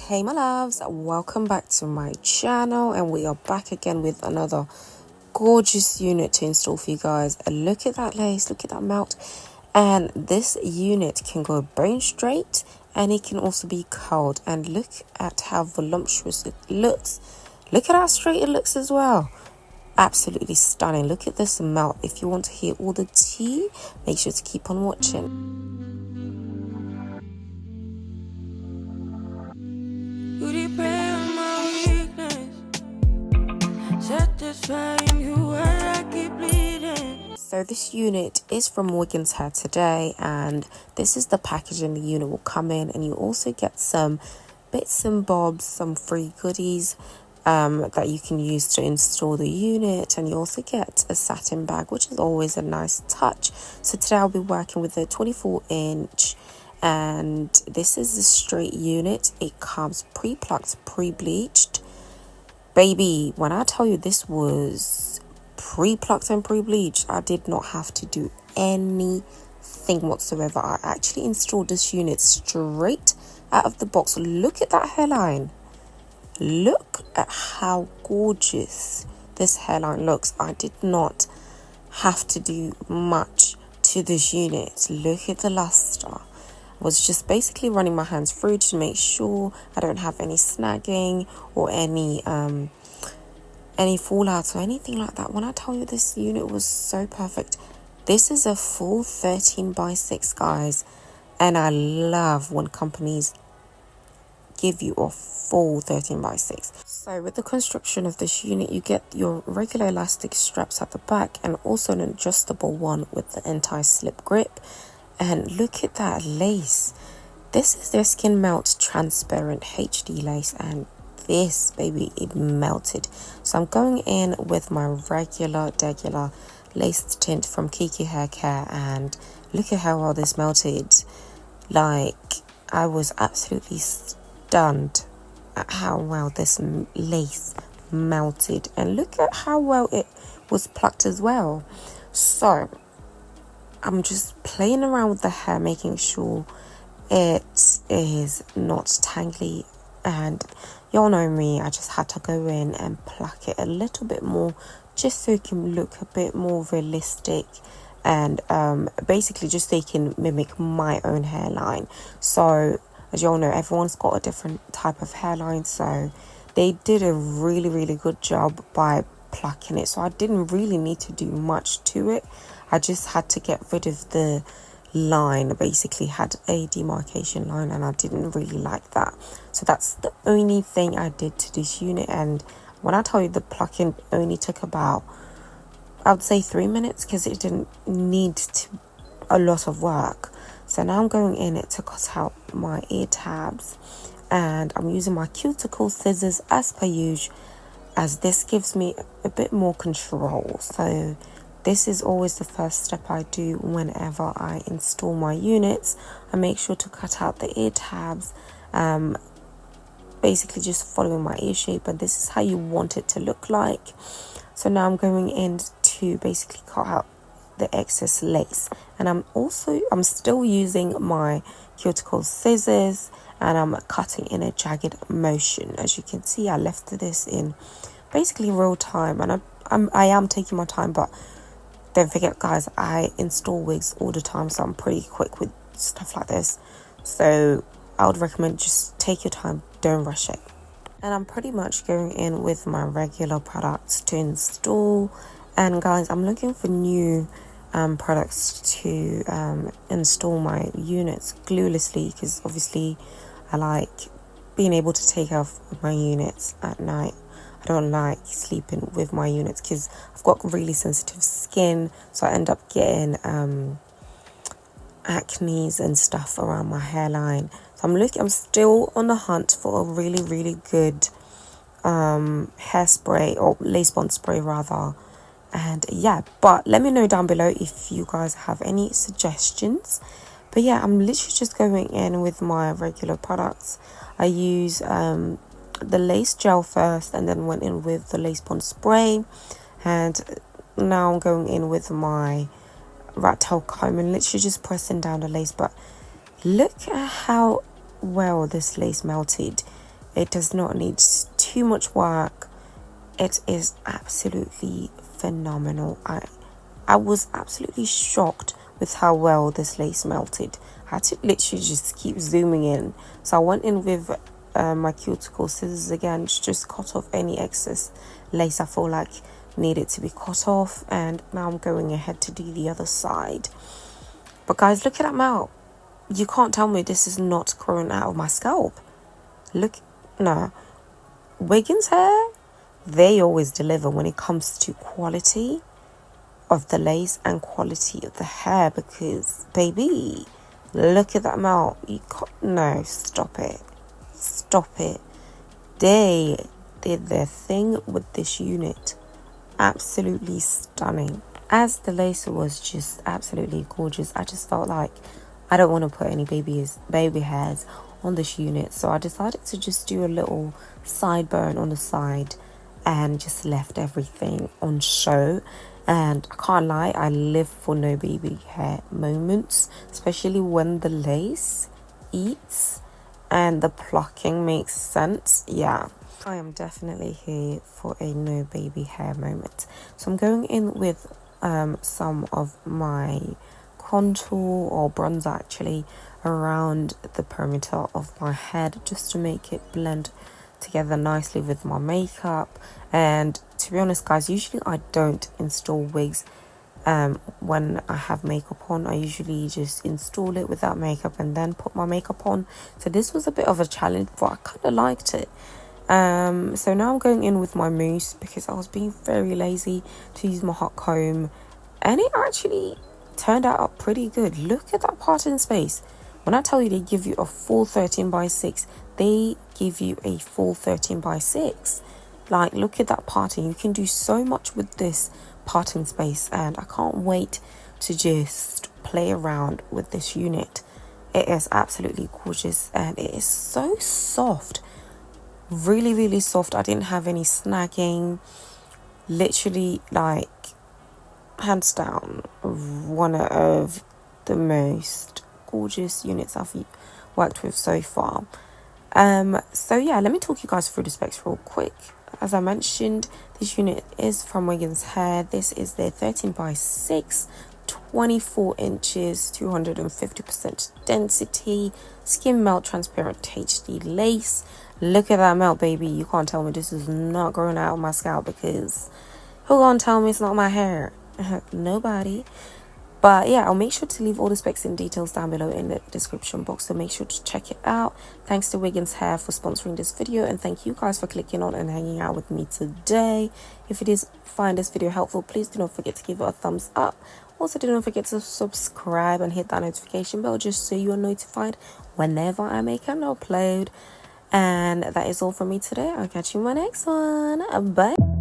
Hey my loves, welcome back to my channel, and we are back again with another gorgeous unit to install for you guys. And look at that lace, look at that melt. And this unit can go bone straight and it can also be curled, and look at how voluptuous it looks. Look at how straight it looks as well. Absolutely stunning. Look at this melt. If you want to hear all the tea, make sure to keep on watching. So this unit is from Wiggins Hair today, and this is the packaging the unit will come in, and you also get some bits and bobs, some free goodies that you can use to install the unit, and you also get a satin bag, which is always a nice touch. So today I'll be working with a 24-inch, and this is a straight unit. It comes pre-plucked, pre-bleached. Baby, when I tell you this was pre-plucked and pre-bleached, I did not have to do anything whatsoever. I actually installed this unit straight out of the box. Look at that hairline. Look at how gorgeous this hairline looks. I did not have to do much to this unit. Look at the luster. I was just basically running my hands through to make sure I don't have any snagging or any fallouts or anything like that. When I tell you this unit was so perfect, this is a full 13x6, guys, and I love when companies give you a full 13x6. So with the construction of this unit, you get your regular elastic straps at the back and also an adjustable one with the anti-slip grip. And look at that lace. This is their skin melt transparent HD lace, and this baby, it melted. So I'm going in with my regular lace tint from Kiki Hair Care, and look at how well this melted. Like, I was absolutely stunned at how well this lace melted, and look at how well it was plucked as well. So I'm just playing around with the hair, making sure it is not tangly, and y'all know me, I just had to go in and pluck it a little bit more just so it can look a bit more realistic, and basically just so it can mimic my own hairline. So as y'all know, everyone's got a different type of hairline, so they did a really good job by plucking it. So I didn't really need to do much to it. I just had to get rid of the line. Basically had a demarcation line, and I didn't really like that. So that's the only thing I did to this unit. And when I tell you the plucking only took about, I would say 3 minutes, because it didn't need a lot of work. So now I'm going in it to cut out my ear tabs, and I'm using my cuticle scissors as per usual, as this gives me a bit more control. So this is always the first step I do whenever I install my units. I make sure to cut out the ear tabs, basically just following my ear shape, and this is how you want it to look like. So now I'm going in to basically cut out the excess lace, and I'm still using my cuticle scissors, and I'm cutting in a jagged motion. As you can see, I left this in basically real time, and I am taking my time, but don't forget, guys, I install wigs all the time, so I'm pretty quick with stuff like this. So I would recommend just take your time, don't rush it. And I'm pretty much going in with my regular products to install. And guys, I'm looking for new products to install my units gluelessly, because obviously I like being able to take off my units at night. I don't like sleeping with my units because I've got really sensitive skin, so I end up getting acne and stuff around my hairline. So I'm still on the hunt for a really good hairspray, or lace bond spray rather. And yeah, but let me know down below if you guys have any suggestions. But yeah, I'm literally just going in with my regular products. I use the lace gel first, and then went in with the lace bond spray, and now I'm going in with my rat tail comb and literally just pressing down the lace. But look at how well this lace melted. It does not need too much work. It is absolutely phenomenal. I was absolutely shocked with how well this lace melted. I had to literally just keep zooming in. So I went in with my cuticle scissors again to just cut off any excess lace I feel like needed to be cut off. And now I'm going ahead to do the other side. But guys, look at that melt. You can't tell me this is not growing out of my scalp. Look, no. Wiggins Hair, they always deliver when it comes to quality of the lace and quality of the hair, because baby, look at that melt. You can't, no, stop it. They did their thing with this unit. Absolutely stunning. As the lace was just absolutely gorgeous, I just felt like I don't want to put any baby hairs on this unit, so I decided to just do a little sideburn on the side and just left everything on show. And I can't lie, I live for no baby hair moments, especially when the lace eats and the plucking makes sense. Yeah, I am definitely here for a no baby hair moment. So I'm going in with some of my contour or bronzer actually around the perimeter of my head, just to make it blend together nicely with my makeup. And to be honest guys, usually I don't install wigs when I have makeup on. I usually just install it without makeup and then put my makeup on. So this was a bit of a challenge, but I kind of liked it. So now I'm going in with my mousse because I was being very lazy to use my hot comb, and it actually turned out pretty good. Look at that parting space. When I tell you they give you a full 13x6, they give you a full 13x6. Like, look at that parting. You can do so much with this parting space, and I can't wait to just play around with this unit. It is absolutely gorgeous, and it is so soft. Really, really soft. I didn't have any snagging. Literally, like, hands down, one of the most gorgeous units I've worked with so far. So yeah, let me talk you guys through the specs real quick. As I mentioned, this unit is from Wiggins Hair. This is their 13x6, 24 inches, 250% density, skin melt transparent HD lace. Look at that melt, baby. You can't tell me this is not growing out of my scalp, because who gonna tell me it's not my hair? Nobody. But yeah, I'll make sure to leave all the specs and details down below in the description box, so make sure to check it out. Thanks to Wiggins Hair for sponsoring this video, and thank you guys for clicking on and hanging out with me today. If you did find this video helpful, please do not forget to give it a thumbs up. Also, do not forget to subscribe and hit that notification bell just so you are notified whenever I make an upload. And that is all from me today. I'll catch you in my next one. Bye.